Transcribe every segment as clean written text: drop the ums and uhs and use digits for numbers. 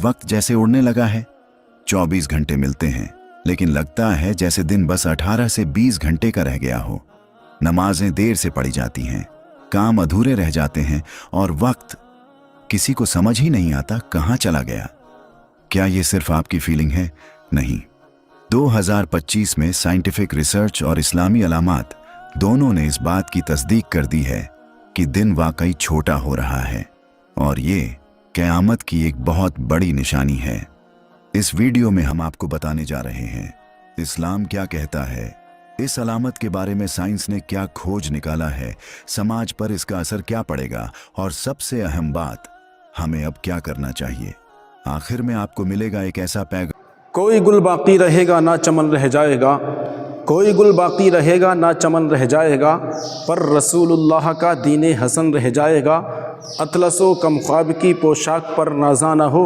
वक्त जैसे उड़ने लगा है। 24 घंटे मिलते हैं, लेकिन लगता है जैसे दिन बस 18 से 20 घंटे का रह गया हो। नमाजें देर से पढ़ी जाती हैं, काम अधूरे रह जाते हैं और वक्त किसी को समझ ही नहीं आता कहाँ चला गया। क्या ये सिर्फ आपकी फीलिंग है? नहीं। 2025 में साइंटिफिक रिसर्च और इस्लामी अलामात दोनों ने इस बात की तस्दीक कर दी है कि दिन वाकई छोटा हो रहा है और ये क़यामत की एक बहुत बड़ी निशानी है। इस वीडियो में हम आपको बताने जा रहे हैं इस्लाम क्या कहता है, इस अलामत के बारे में साइंस ने क्या खोज निकाला है, समाज पर इसका असर क्या पड़ेगा और सबसे अहम बात, हमें अब क्या करना चाहिए। आखिर में आपको मिलेगा एक ऐसा पैगाम, कोई गुल बाकी रहेगा ना चमन रह जाएगा, कोई गुल बाकी रहेगा ना चमन रह जाएगा, पर रसूलुल्लाह का दीन हसन रह जाएगा। अतलसो कम ख्वाब की पोशाक पर नाज़ा न हो,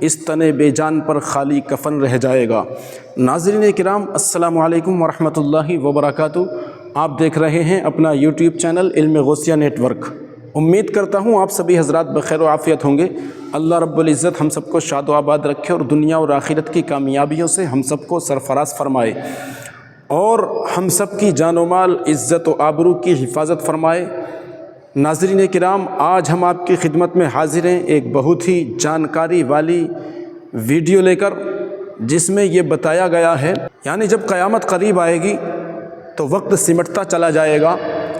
इस तने बेजान पर खाली कफन रह जाएगा। नाज़रीन किराम, अस्सलामु अलैकुम वरहमतुल्लाहि वबरकातुहू। आप देख रहे हैं अपना यूट्यूब चैनल इल्म गौसिया नेटवर्क। उम्मीद करता हूँ आप सभी हजरात बखैर व आफ़ियत होंगे। अल्लाह रब्बुल इज़्ज़त हम सबको शाद व आबाद रखे और दुनिया और आखिरत की कामयाबियों से हम सबको सरफराज फरमाए और हम सब की जान व माल, इज़्ज़त व आबरू की हिफाजत फरमाए। नाज़रीन किराम, आज हम आपकी खिदमत में हाजिर हैं एक बहुत ही जानकारी वाली वीडियो लेकर, जिसमें ये बताया गया है यानी जब क़यामत करीब आएगी तो वक्त सिमटता चला जाएगा।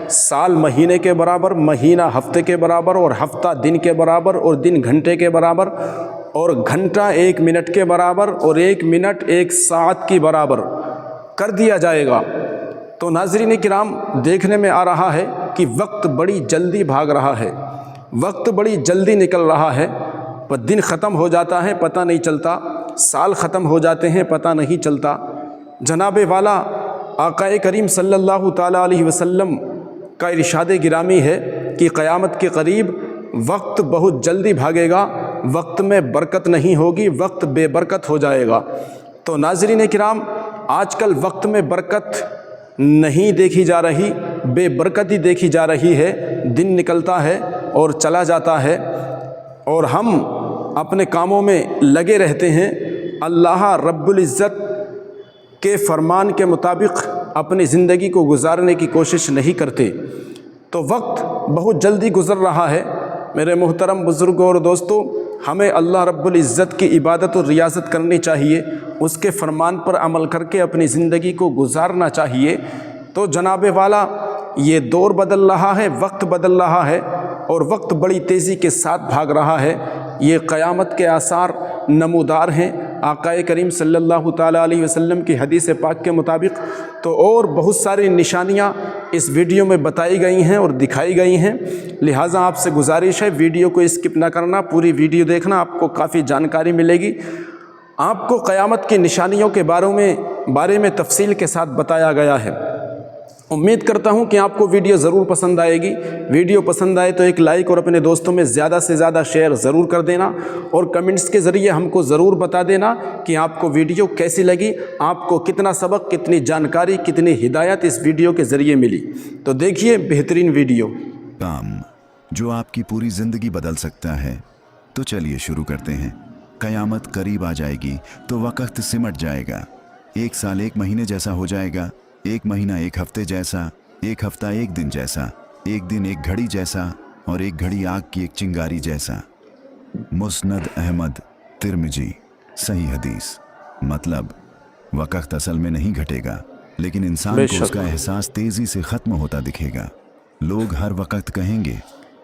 साल महीने के बराबर, महीना हफ्ते के बराबर और हफ्ता दिन के बराबर और दिन घंटे के बराबर और घंटा 1 मिनट के बराबर और 1 मिनट 1 सात की बराबर कर दिया जाएगा। तो नाज़रीन किराम, देखने में आ रहा है कि वक्त बड़ी जल्दी भाग रहा है, वक्त बड़ी जल्दी निकल रहा है। पर दिन ख़त्म हो जाता है पता नहीं चलता, साल ख़त्म हो जाते हैं पता नहीं चलता। जनाब वाला आक़ाए करीम सल्लल्लाहु ताला अलैहि वसल्लम का इरशाद गिरामी है कि क़यामत के करीब वक्त बहुत जल्दी भागेगा, वक्त में बरकत नहीं होगी, वक्त बेबरकत हो जाएगा। तो नाज़रीन किराम, आजकल वक्त में बरकत नहीं देखी जा रही, बेबरकती देखी जा रही है। दिन निकलता है और चला जाता है और हम अपने कामों में लगे रहते हैं, अल्लाह रब्बुल इज़्ज़त के फरमान के मुताबिक अपनी ज़िंदगी को गुजारने की कोशिश नहीं करते। तो वक्त बहुत जल्दी गुज़र रहा है। मेरे मोहतरम बुज़ुर्गों और दोस्तों, हमें अल्लाह रब्बुल इज़्ज़त की इबादत और रियाज़त करनी चाहिए, उसके फरमान पर अमल करके अपनी ज़िंदगी को गुजारना चाहिए। तो जनाब वाला, ये दौर बदल रहा है, वक्त बदल रहा है और वक्त बड़ी तेज़ी के साथ भाग रहा है। ये क़यामत के आसार नमूदार हैं आक़ाए करीम सल्लल्लाहु ताला अलैहि वसल्लम की हदीस पाक के मुताबिक। तो और बहुत सारी निशानियाँ इस वीडियो में बताई गई हैं और दिखाई गई हैं। लिहाजा आपसे गुजारिश है वीडियो को स्किप ना करना, पूरी वीडियो देखना, आपको काफ़ी जानकारी मिलेगी। आपको क़यामत की निशानियों के बारे में तफसील के साथ बताया गया है। उम्मीद करता हूं कि आपको वीडियो ज़रूर पसंद आएगी। वीडियो पसंद आए तो एक लाइक और अपने दोस्तों में ज़्यादा से ज़्यादा शेयर ज़रूर कर देना और कमेंट्स के ज़रिए हमको ज़रूर बता देना कि आपको वीडियो कैसी लगी, आपको कितना सबक, कितनी जानकारी, कितनी हिदायत इस वीडियो के ज़रिए मिली। तो देखिए बेहतरीन वीडियो। काम जो आपकी पूरी ज़िंदगी बदल सकता है। तो चलिए शुरू करते हैं। क़यामत करीब आ जाएगी तो वक्त सिमट जाएगा। 1 साल 1 महीने जैसा हो जाएगा, 1 महीना 1 हफ्ते जैसा, 1 हफ्ता 1 दिन जैसा, 1 दिन 1 घड़ी जैसा और 1 घड़ी आग की एक चिंगारी जैसा। मुस्नद अहमद तिरमिजी, सही हदीस। मतलब वक्त असल में नहीं घटेगा, लेकिन इंसान को उसका एहसास तेज़ी से ख़त्म होता दिखेगा। लोग हर वक्त कहेंगे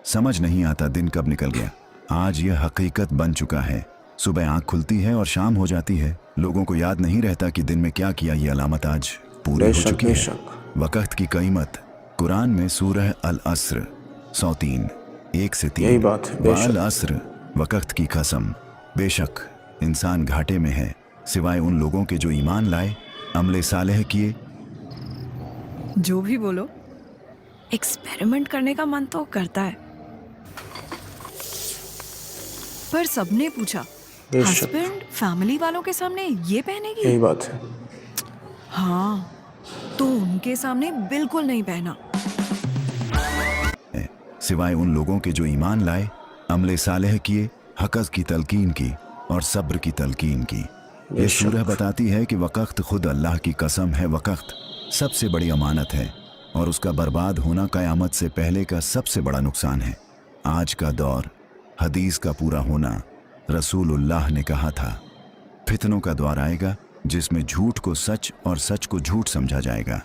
समझ नहीं आता दिन कब निकल गया। आज यह हकीकत बन चुका है। सुबह आँख खुलती है और शाम हो जाती है, लोगों को याद नहीं रहता कि दिन में क्या किया। ये अलामत आज पूरी हो चुकी है। वक्त की कीमत कुरान में सूरह अल अस्र 103 1 से 3, वाल अस्र, वक्त की कसम, बेशक इंसान घाटे में है सिवाय उन लोगों के जो ईमान लाए, अमले सालेह किए। जो भी बोलो, एक्सपेरिमेंट करने का मन तो करता है। पर सबने पूछा हस्बैंड फैमिली वालों के सामने ये पहनेगी? यही बात है। हाँ, तो उनके सामने बिल्कुल नहीं पहना। सिवाय उन लोगों के जो ईमान लाए, अमले सालेह किए, हक़ की तलकीन की और सब्र की तलकीन की। ये सूरह बताती है कि वक़्त खुद अल्लाह की कसम है, वक़्त सबसे बड़ी अमानत है और उसका बर्बाद होना क़यामत से पहले का सबसे बड़ा नुकसान है। आज का दौर, हदीस का पूरा होना, रसूलुल्लाह ने कहा था, फितनों का दौर आएगा जिसमें झूठ को सच और सच को झूठ समझा जाएगा।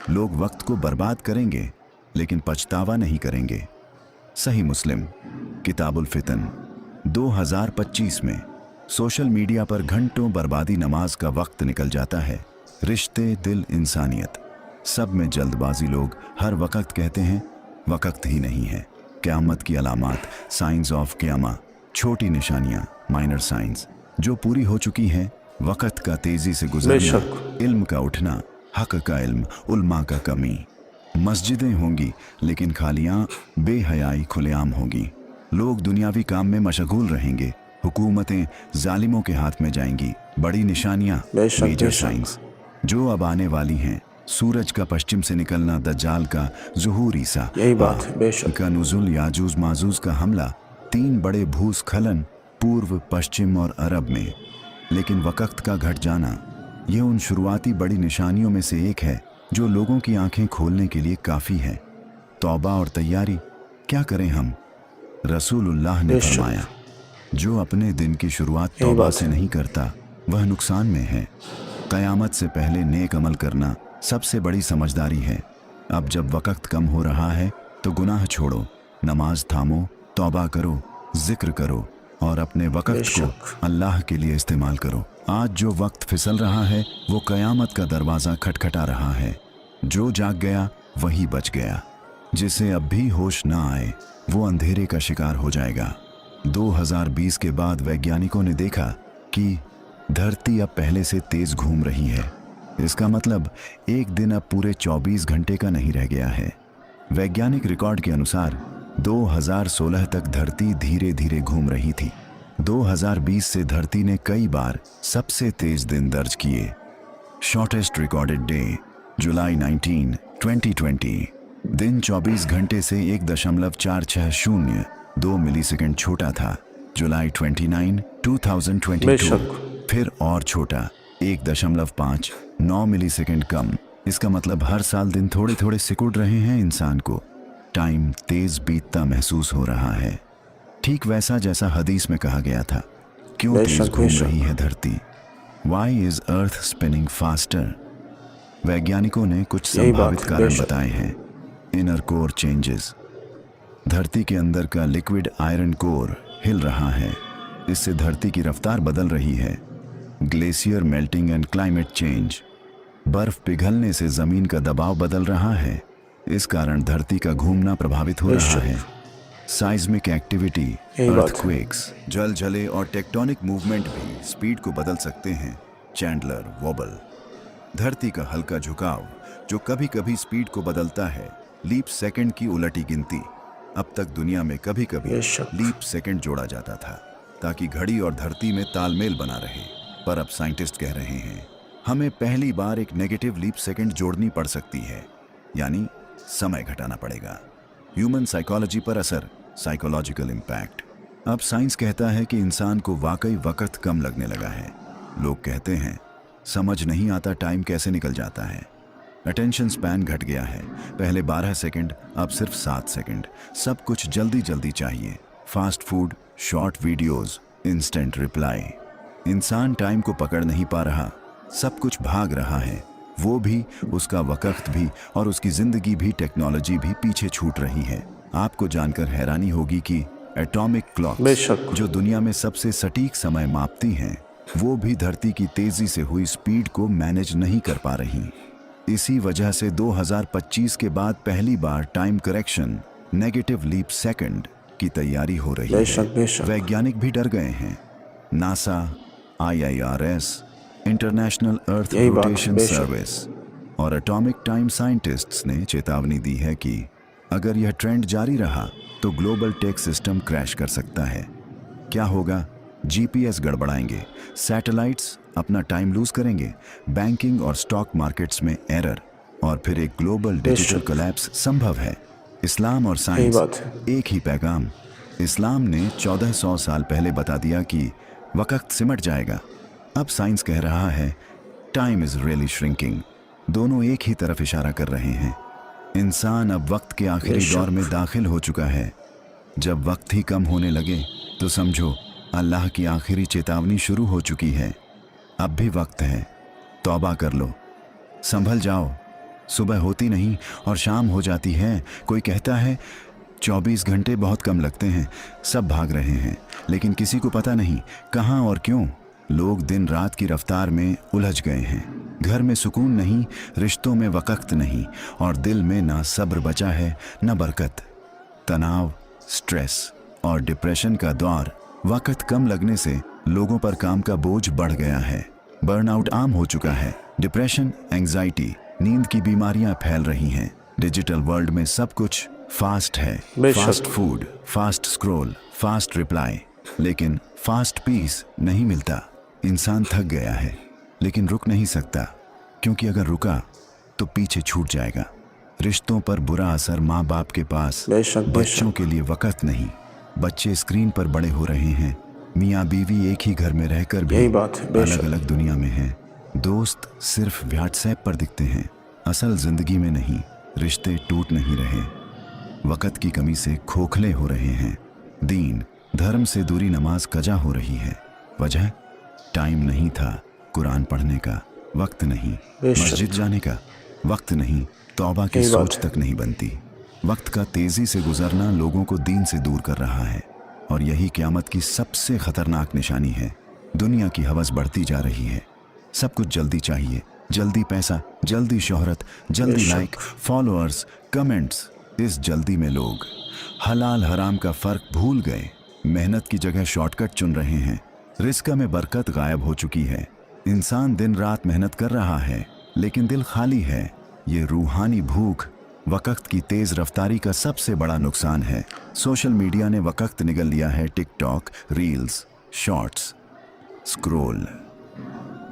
लोग वक्त को बर्बाद करेंगे लेकिन पछतावा नहीं करेंगे। सही मुस्लिम किताबुल फितन 2025 में सोशल मीडिया पर घंटों बर्बादी नमाज का वक्त निकल जाता है। रिश्ते, दिल, इंसानियत, सब में जल्दबाजी। लोग हर वक्त कहते हैं वक्त ही नहीं है। क़यामत की अलामात, साइंस ऑफ क़यामा, छोटी निशानियाँ, माइनर साइंस जो पूरी हो चुकी हैं। वक़्त का तेज़ी से गुजरना, इल्म का उठना, हक़ का इल्म, उल्मा का कमी। मस्जिदें होंगी लेकिन खालियाँ, बेहयाई खुलेआम होगी। लोग दुनियावी काम में मशगूल रहेंगे, हुकूमतें जालिमों के हाथ में जाएंगी। बड़ी निशानियाँ, मेजर साइंस जो अब आने वाली हैं। सूरज का पश्चिम से निकलना, दज्जाल का ज़ुहूर, ईसा का नुज़ुल, याजूज माजूज का हमला, 3 बड़े भूस्खलन पूर्व, पश्चिम और अरब में। लेकिन वक़्त का घट जाना, ये उन शुरुआती बड़ी निशानियों में से एक है जो लोगों की आंखें खोलने के लिए काफ़ी है। तौबा और तैयारी क्या करें हम? रसूलुल्लाह ने फरमाया, जो अपने दिन की शुरुआत तौबा से नहीं करता वह नुकसान में है। क़यामत से पहले नेक अमल करना सबसे बड़ी समझदारी है। अब जब वक़्त कम हो रहा है तो गुनाह छोड़ो, नमाज थामो, तौबा करो, जिक्र करो और अपने वक़्त को अल्लाह के लिए इस्तेमाल करो। आज जो वक्त फिसल रहा है वो क़यामत का दरवाज़ा खटखटा रहा है। जो जाग गया वही बच गया, जिसे अब भी होश ना आए वो अंधेरे का शिकार हो जाएगा। 2020 के बाद वैज्ञानिकों ने देखा कि धरती अब पहले से तेज़ घूम रही है। इसका मतलब एक दिन अब पूरे 24 घंटे का नहीं रह गया है। वैज्ञानिक रिकॉर्ड के अनुसार 2016 तक धरती धीरे धीरे घूम रही थी। 2020 से धरती ने कई बार सबसे तेज दिन दर्ज किए। शॉर्टेस्ट रिकॉर्डेड डे जुलाई 19, 2020। दिन 24 घंटे से 1.460 मिलीसेकंड छोटा था। जुलाई 29, 2022 फिर और छोटा 1.59 मिलीसेकंड कम। इसका मतलब हर साल दिन थोड़े थोड़े सिकुड़ रहे हैं। इंसान को टाइम तेज बीतता महसूस हो रहा है, ठीक वैसा जैसा हदीस में कहा गया था। क्यों तेज घूम रही है धरती? Why is Earth spinning faster? वैज्ञानिकों ने कुछ संभावित कारण बताए हैं। इनर कोर चेंजेस, धरती के अंदर का लिक्विड आयरन कोर हिल रहा है, इससे धरती की रफ्तार बदल रही है। Glacier melting and climate change, बर्फ पिघलने से जमीन का दबाव बदल रहा है, इस कारण धरती का घूमना प्रभावित हो रहा है। साइज्मिक एक्टिविटी, अर्थक्वेक्स, जलजले और टेक्टोनिक मूवमेंट भी स्पीड को बदल सकते हैं। चैंडलर वॉबल, धरती का हल्का झुकाव जो कभी कभी स्पीड को बदलता है। लीप सेकंड की उलटी गिनती, अब तक दुनिया में कभी कभी लीप सेकंड जोड़ा जाता था ताकि घड़ी और धरती में तालमेल बना रहे, पर अब साइंटिस्ट कह रहे हैं हमें पहली बार एक नेगेटिव लीप सेकंड जोड़नी पड़ सकती है, यानी समय घटाना पड़ेगा। ह्यूमन साइकोलॉजी पर असर, साइकोलॉजिकल इम्पैक्ट। अब साइंस कहता है कि इंसान को वाकई वक्त कम लगने लगा है। लोग कहते हैं समझ नहीं आता टाइम कैसे निकल जाता है। अटेंशन स्पैन घट गया है, पहले 12 सेकंड अब सिर्फ 7 सेकंड। सब कुछ जल्दी जल्दी चाहिए, fast food, short videos, instant reply. इंसान टाइम को पकड़ नहीं पा रहा, सब कुछ भाग रहा है, वो भी, उसका वक्त भी और उसकी जिंदगी भी। टेक्नोलॉजी भी पीछे छूट रही है। आपको जानकर हैरानी होगी कि एटॉमिक क्लॉक्स जो दुनिया में सबसे सटीक समय मापती हैं, वो भी धरती की तेजी से हुई स्पीड को मैनेज नहीं कर पा रही। इसी वजह से 2025 के बाद पहली बार time correction, negative leap second की तैयारी हो रही है। वैज्ञानिक भी डर गए हैं। NASA, IIRS, international earth rotation service और एटॉमिक टाइम साइंटिस्ट्स ने चेतावनी दी है कि अगर यह ट्रेंड जारी रहा तो ग्लोबल टेक सिस्टम क्रैश कर सकता है। क्या होगा? GPS गड़बड़ाएंगे, सैटेलाइट्स अपना टाइम लूज करेंगे, बैंकिंग और स्टॉक मार्केट्स में एरर और फिर एक ग्लोबल डिजिटल कोलैप्स संभव है। इस्लाम और साइंस एक ही पैगाम। इस्लाम ने 1400 साल पहले बता दिया कि वक्त सिमट जाएगा। अब साइंस कह रहा है टाइम इज रियली श्रिंकिंग। दोनों एक ही तरफ इशारा कर रहे हैं। इंसान अब वक्त के आखिरी बेशक। दौर में दाखिल हो चुका है। जब वक्त ही कम होने लगे तो समझो अल्लाह की आखिरी चेतावनी शुरू हो चुकी है। अब भी वक्त है, तौबा कर लो, संभल जाओ। सुबह होती नहीं और शाम हो जाती है। कोई कहता है 24 घंटे बहुत कम लगते हैं, सब भाग रहे हैं, लेकिन किसी को पता नहीं कहाँ और क्यों। लोग दिन रात की रफ्तार में उलझ गए हैं। घर में सुकून नहीं, रिश्तों में वक़्त नहीं, और दिल में ना सब्र बचा है न बरकत। तनाव, स्ट्रेस और डिप्रेशन का दौर। वक़्त कम लगने से लोगों पर काम का बोझ बढ़ गया है। बर्नआउट आम हो चुका है। डिप्रेशन, एंग्जाइटी, नींद की बीमारियां फैल रही हैं। डिजिटल वर्ल्ड में सब कुछ फास्ट है। बेशक। Fast food, fast scroll, fast reply, लेकिन फास्ट पीस नहीं मिलता। इंसान थक गया है, लेकिन रुक नहीं सकता, क्योंकि अगर रुका तो पीछे छूट जाएगा। रिश्तों पर बुरा असर। माँ बाप के पास बेशक, बच्चों बेशक। के लिए वक़्त नहीं। बच्चे स्क्रीन पर बड़े हो रहे हैं। मियाँ बीवी एक ही घर में रहकर भी यही बात है, बेशक। अलग अलग दुनिया में हैं। दोस्त सिर्फ व्हाट्सएप पर दिखते हैं, असल जिंदगी में नहीं। रिश्ते टूट नहीं रहे, वक़्त की कमी से खोखले हो रहे हैं। दीन धर्म से दूरी, नमाज कजा हो रही है। वजह टाइम नहीं था, कुरान पढ़ने का वक्त नहीं, बेशक। मस्जिद जाने का वक्त नहीं, तौबा की यही बात सोच है। तक नहीं बनती। वक्त का तेजी से गुजरना लोगों को दीन से दूर कर रहा है, और यही क़यामत की सबसे खतरनाक निशानी है। दुनिया की हवस बढ़ती जा रही है। सब कुछ जल्दी चाहिए, जल्दी पैसा, जल्दी शोहरत, जल्दी बेशक। Like, followers, comments. इस जल्दी में लोग हलाल हराम का फर्क भूल गए। मेहनत की जगह शॉर्टकट चुन रहे हैं। रिस्क में बरकत गायब हो चुकी है। इंसान दिन रात मेहनत कर रहा है, लेकिन दिल खाली है। ये रूहानी भूख वक़्त की तेज रफ्तारी का सबसे बड़ा नुकसान है। सोशल मीडिया ने वक़्त निगल लिया है। TikTok, reels, shorts, scroll.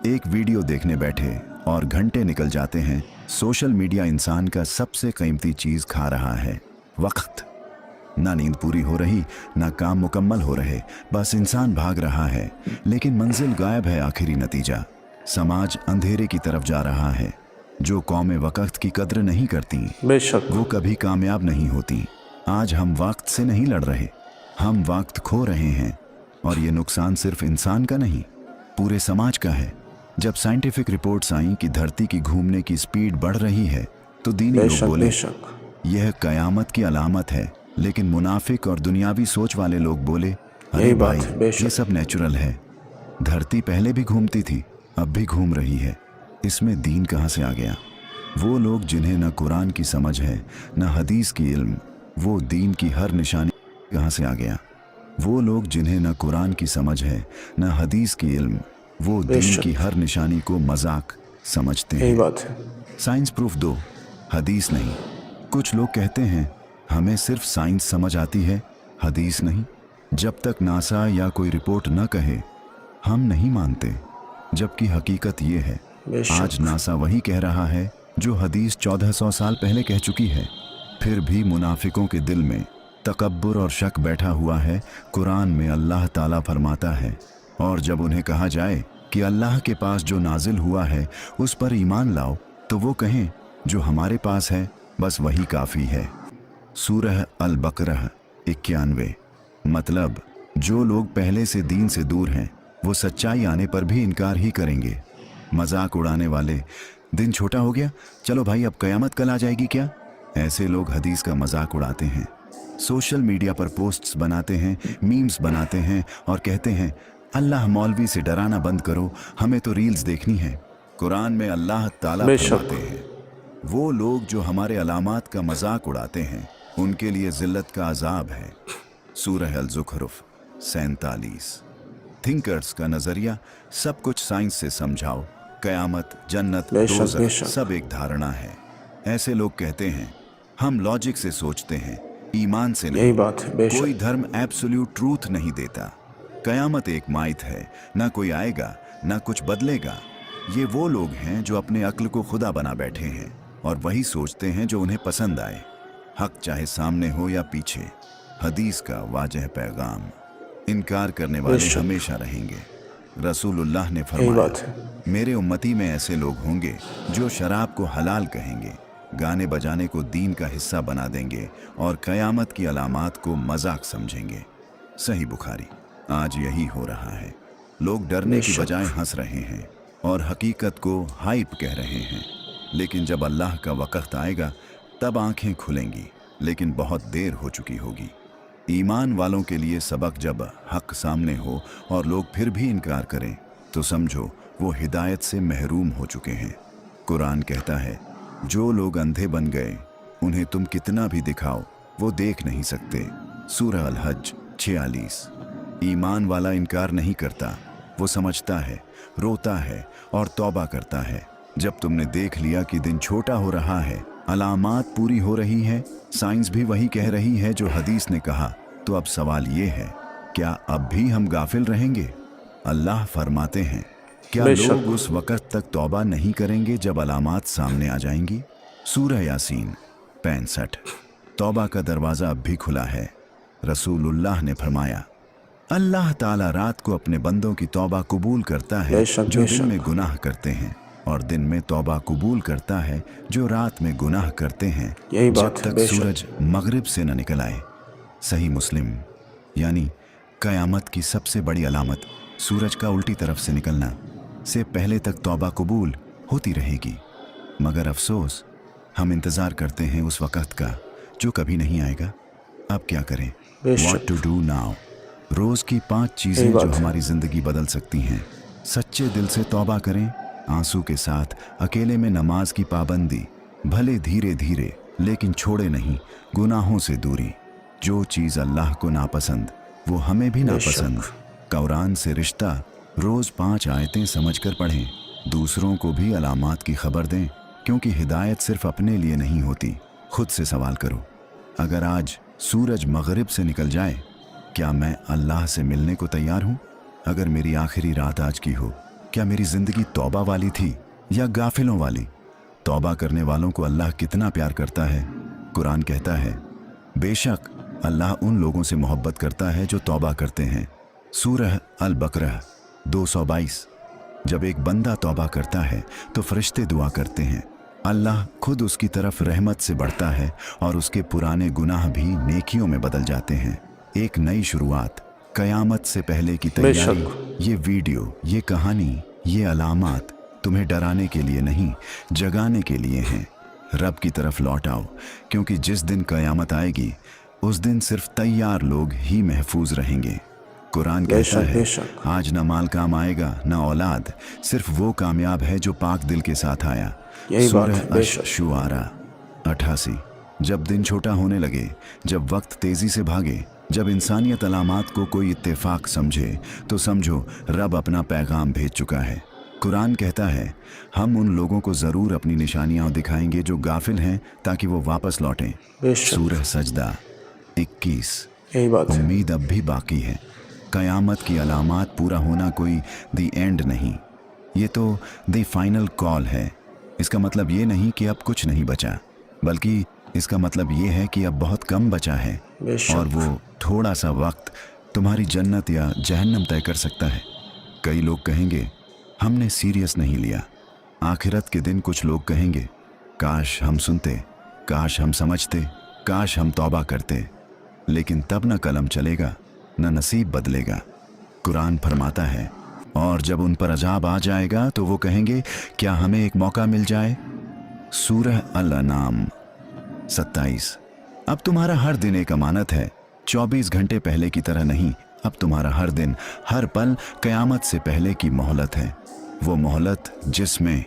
एक वीडियो देखने बैठे और घंटे निकल जाते हैं। सोशल मीडिया इंसान का सबसे कीमती चीज खा रहा है, वक्त। ना नींद पूरी हो रही, ना काम मुकम्मल हो रहे, बस इंसान भाग रहा है, लेकिन मंजिल गायब है। आखिरी नतीजा समाज अंधेरे की तरफ जा रहा है। जो कौमें वक़्त की कद्र नहीं करती बेशक। वो कभी कामयाब नहीं होती। आज हम वक्त से नहीं लड़ रहे, हम वक्त खो रहे हैं, और ये नुकसान सिर्फ इंसान का नहीं, पूरे समाज का है। जब साइंटिफिक रिपोर्ट्स आईं कि धरती की घूमने की स्पीड बढ़ रही है, तो दीनी लोग बेशक, बोले बेशक। यह कयामत की अलामत है। लेकिन मुनाफिक और दुनियावी सोच वाले लोग बोले अरे यही बात भाई, है, बेशक। ये सब नेचुरल है। धरती पहले भी घूमती थी, अब भी घूम रही है, इसमें दीन कहाँ से आ गया? वो लोग जिन्हें न कुरान की समझ है न हदीस की इल्म, वो दीन की हर निशानी कहाँ से आ गया? वो लोग जिन्हें न कुरान की समझ है न हदीस की इल्म, वो दीन बेशक। की हर निशानी को मजाक समझते यही हैं। बात है। साइंस प्रूफ दो, हदीस नहीं। कुछ लोग कहते हैं हमें सिर्फ साइंस समझ आती है, हदीस नहीं। जब तक नासा या कोई रिपोर्ट न कहे हम नहीं मानते, जबकि हकीकत ये है बेशक। आज नासा वही कह रहा है जो हदीस 1400 साल पहले कह चुकी है। फिर भी मुनाफिकों के दिल में तकब्बुर और शक बैठा हुआ है। कुरान में अल्लाह ताला फरमाता है, और जब उन्हें कहा जाए कि अल्लाह के पास जो नाजिल हुआ है उस पर ईमान लाओ, तो वो कहें जो हमारे पास है बस वही काफ़ी है। सूरह अल बकरह 91। मतलब जो लोग पहले से दीन से दूर हैं वो सच्चाई आने पर भी इनकार ही करेंगे। मजाक उड़ाने वाले, दिन छोटा हो गया, चलो भाई अब कयामत कल आ जाएगी क्या? ऐसे लोग हदीस का मजाक उड़ाते हैं। सोशल मीडिया पर पोस्ट्स बनाते हैं, मीम्स बनाते हैं और कहते हैं अल्लाह मौलवी से डराना बंद करो, हमें तो रील्स देखनी है। कुरान में अल्लाह ताला बेशक। फरमाते हैं वो लोग जो हमारे अलामात का मजाक उड़ाते हैं उनके लिए जिल्लत का अजाब है। सूरह अल ज़ुखरुफ 47। थिंकर्स का नजरिया, सब कुछ साइंस से समझाओ। कयामत, जन्नत, बेशक, दोज़ख बेशक। सब एक धारणा है। ऐसे लोग कहते हैं हम लॉजिक से सोचते हैं, ईमान से नहीं। यही बात है। बेशक। कोई धर्म एब्सोल्यूट ट्रूथ नहीं देता। कयामत एक माइथ है, ना कोई आएगा ना कुछ बदलेगा। ये वो लोग हैं जो अपने अक्ल को खुदा बना बैठे हैं और वही सोचते हैं जो उन्हें पसंद आए, हक चाहे सामने हो या पीछे। हदीस का वाजह पैगाम, इनकार करने वाले बेशक। हमेशा रहेंगे। रसूलुल्लाह ने यही बात फरमाया, है। मेरे उम्मती में ऐसे लोग होंगे जो शराब को हलाल कहेंगे, गाने बजाने को दीन का हिस्सा बना देंगे और क़यामत की अलामात को मजाक समझेंगे। सही बुखारी। आज यही हो रहा है। लोग डरने की बेशक। बजाय हंस रहे हैं और हकीकत को हाइप कह रहे हैं। लेकिन जब अल्लाह का वक़्त आएगा तब आंखें खुलेंगी, लेकिन बहुत देर हो चुकी होगी। ईमान वालों के लिए सबक जब हक सामने हो और लोग फिर भी इनकार करें तो समझो वो हिदायत से महरूम हो चुके हैं। कुरान कहता है, जो लोग अंधे बन गए उन्हें तुम कितना भी दिखाओ वो देख नहीं सकते। सूरह अल-हज 46। ईमान वाला इनकार नहीं करता, वो समझता है, रोता है और तौबा करता है। जब तुमने देख लिया कि दिन छोटा हो रहा है, अलामात पूरी हो रही है, साइंस भी वही कह रही है जो हदीस ने कहा, तो अब सवाल ये है, क्या अब भी हम गाफिल रहेंगे? अल्लाह फरमाते हैं, क्या बेशक। लोग उस वक़्त तक तौबा नहीं करेंगे जब अलामात सामने आ जाएंगी? सूरह यासीन 65। तौबा का दरवाज़ा अब भी खुला है। रसूलुल्लाह ने फरमाया, अल्लाह ताला रात को अपने बंदों की तौबा कबूल करता है बेशक, जो दिन बेशक। में गुनाह करते हैं, और दिन में तौबा कबूल करता है जो रात में गुनाह करते हैं, यही जब बात है, तक बेशक। सूरज मगरिब से न निकल आए। सही मुस्लिम। यानी क़यामत की सबसे बड़ी अलामत सूरज का उल्टी तरफ से निकलना से पहले तक तौबा कबूल होती रहेगी। मगर अफसोस, हम इंतज़ार करते हैं उस वक़्त का जो कभी नहीं आएगा। अब क्या करें? बेशक। What to do now? रोज़ की 5 चीज़ें यही जो बात है। हमारी ज़िंदगी बदल सकती हैं। सच्चे दिल से तौबा करें, आंसू के साथ अकेले में नमाज की पाबंदी, भले धीरे धीरे लेकिन छोड़े नहीं गुनाहों से दूरी। जो चीज़ अल्लाह को नापसंद वो हमें भी नापसंद। कुरान से रिश्ता, रोज़ 5 आयतें समझकर पढ़ें, दूसरों को भी अलामात की खबर दें, क्योंकि हिदायत सिर्फ अपने लिए नहीं होती। खुद से सवाल करो, अगर आज सूरज मगरिब से निकल जाए, क्या मैं अल्लाह से मिलने को तैयार हूँ? अगर मेरी आखिरी रात आज की हो, क्या मेरी ज़िंदगी तौबा वाली थी या गाफिलों वाली? तौबा करने वालों को अल्लाह कितना प्यार करता है। कुरान कहता है, बेशक अल्लाह उन लोगों से मोहब्बत करता है जो तौबा करते हैं। सूरह अल-बकरह 222। जब एक बंदा तौबा करता है तो फरिश्ते दुआ करते हैं, अल्लाह खुद उसकी तरफ रहमत से बढ़ता है और उसके पुराने गुनाह भी नेकियों में बदल जाते हैं। एक नई शुरुआत, क़यामत से पहले की तैयारी। ये वीडियो, ये कहानी, ये अलामात तुम्हें डराने के लिए नहीं, जगाने के लिए हैं। रब की तरफ लौट आओ, क्योंकि जिस दिन क़यामत आएगी उस दिन सिर्फ तैयार लोग ही महफूज रहेंगे। कुरान कहता बेशक, है, बेशक। आज न माल काम आएगा न औलाद, सिर्फ वो कामयाब है जो पाक दिल के साथ आया। यही बात है, सूरह बेशक। अश-शुआरा 88। जब दिन छोटा होने लगे, जब वक्त तेजी से भागे, जब इंसानियत अलामात को कोई इत्तेफाक समझे, तो समझो रब अपना पैगाम भेज चुका है। कुरान कहता है, हम उन लोगों को ज़रूर अपनी निशानियां दिखाएंगे जो गाफिल हैं, ताकि वो वापस लौटें। बेशक। सूरह सजदा 21। यही बात है। उम्मीद अब भी बाकी है। क़यामत की अलामात पूरा होना कोई द एंड नहीं, ये तो द फाइनल कॉल है। इसका मतलब ये नहीं कि अब कुछ नहीं बचा, बल्कि इसका मतलब ये है कि अब बहुत कम बचा है, बेशक। और वो थोड़ा सा वक्त तुम्हारी जन्नत या जहन्नम तय कर सकता है। कई लोग कहेंगे, हमने सीरियस नहीं लिया। आखिरत के दिन कुछ लोग कहेंगे, काश हम सुनते, काश हम समझते, काश हम तौबा करते। लेकिन तब न कलम चलेगा न नसीब बदलेगा। कुरान फरमाता है, और जब उन पर अजाब आ जाएगा तो वो कहेंगे, क्या हमें एक मौका मिल जाए? सूरह अल-अनाम 27। अब तुम्हारा हर दिन एक अमानत है, 24 घंटे पहले की तरह नहीं। अब तुम्हारा हर दिन, हर पल क़यामत से पहले की मोहलत है। वो मोहलत जिसमें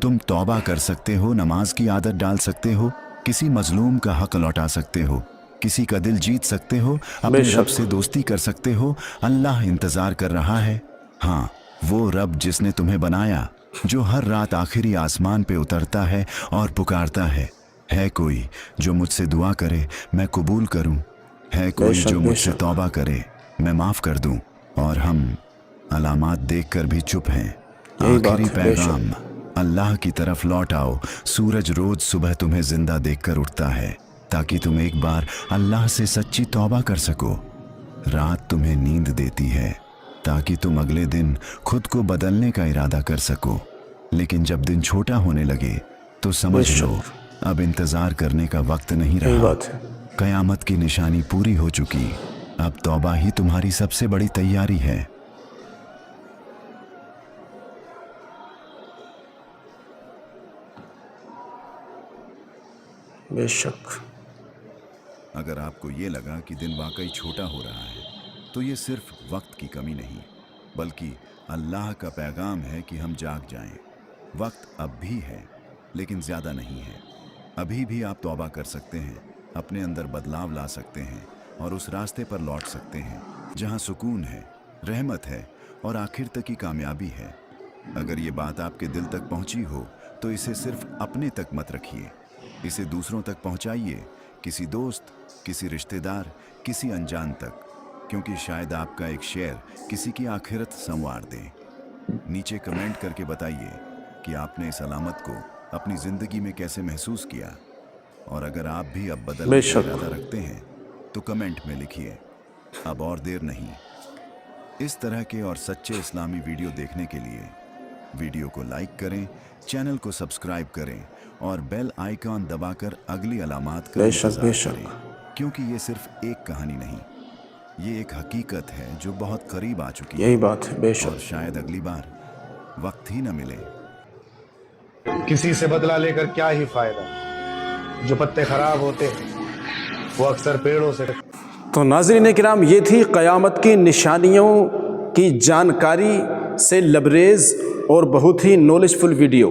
तुम तौबा कर सकते हो, नमाज की आदत डाल सकते हो, किसी मजलूम का हक लौटा सकते हो, किसी का दिल जीत सकते हो, अपने बेशक। रब से दोस्ती कर सकते हो। अल्लाह इंतज़ार कर रहा है। हाँ, वो रब जिसने तुम्हें बनाया, जो हर रात आखिरी आसमान पे उतरता है और पुकारता है कोई जो मुझसे दुआ करे मैं कबूल करूं, है कोई बेशक, जो मुझसे बेशक। तौबा करे मैं माफ़ कर दूं। और हम अलामात देखकर भी चुप हैं। यही बात आखिरी है, पैगाम, अल्लाह की तरफ लौट आओ। सूरज रोज सुबह तुम्हें जिंदा देखकर उठता है, ताकि तुम एक बार अल्लाह से सच्ची तौबा कर सको। रात तुम्हें नींद देती है ताकि तुम अगले दिन खुद को बदलने का इरादा कर सको, लेकिन जब दिन छोटा होने लगे तो समझ लो अब इंतजार करने का वक्त नहीं यही रहा। बात है। कयामत की निशानी पूरी हो चुकी, अब तौबा ही तुम्हारी सबसे बड़ी तैयारी है। बेशक। अगर आपको ये लगा कि दिन वाकई छोटा हो रहा है तो ये सिर्फ वक्त की कमी नहीं बल्कि अल्लाह का पैगाम है कि हम जाग जाएं। वक्त अब भी है लेकिन ज़्यादा नहीं है। अभी भी आप तौबा कर सकते हैं, अपने अंदर बदलाव ला सकते हैं और उस रास्ते पर लौट सकते हैं जहां सुकून है, रहमत है और आखिर तक की कामयाबी है। अगर ये बात आपके दिल तक पहुंची हो तो इसे सिर्फ अपने तक मत रखिए, इसे दूसरों तक पहुंचाइए, किसी दोस्त, किसी रिश्तेदार, किसी अनजान तक, क्योंकि शायद आपका एक शेयर किसी की आखिरत संवार दे। नीचे कमेंट करके बताइए कि आपने इस अलामत को अपनी ज़िंदगी में कैसे महसूस किया, और अगर आप भी अब बदलने का बेशक। इरादा रखते हैं तो कमेंट में लिखिए। अब और देर नहीं, इस तरह के और सच्चे इस्लामी वीडियो देखने के लिए वीडियो को लाइक करें, चैनल को सब्सक्राइब करें और बेल आइकॉन दबाकर अगली अलामात का बेशक, इंतजार बेशक। करें, क्योंकि ये सिर्फ एक कहानी नहीं, ये एक हकीकत है जो बहुत करीब आ चुकी यही है बात है। और बेशक। शायद अगली बार वक्त ही न मिले। किसी से बदला लेकर क्या ही फायदा, जो पत्ते खराब होते हैं वो अक्सर पेड़ों से। तो नाज़रीन किराम, ये थी क़यामत की निशानियों की जानकारी से लबरेज़ और बहुत ही नॉलेजफुल वीडियो।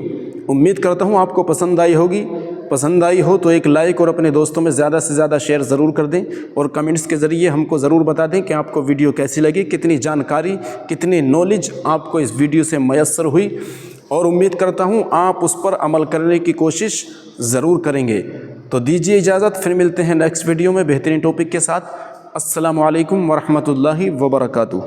उम्मीद करता हूँ आपको पसंद आई होगी। पसंद आई हो तो एक लाइक और अपने दोस्तों में ज़्यादा से ज़्यादा शेयर ज़रूर कर दें और कमेंट्स के ज़रिए हमको ज़रूर बता दें कि आपको वीडियो कैसी लगी, कितनी जानकारी, कितनी नॉलेज आपको इस वीडियो से मैसर हुई, और उम्मीद करता हूँ आप उस पर अमल करने की कोशिश ज़रूर करेंगे। तो दीजिए इजाज़त, फिर मिलते हैं नेक्स्ट वीडियो में बेहतरीन टॉपिक के साथ। अस्सलामु अलैकुम वरहमतुल्लाहि वबरकातुहू।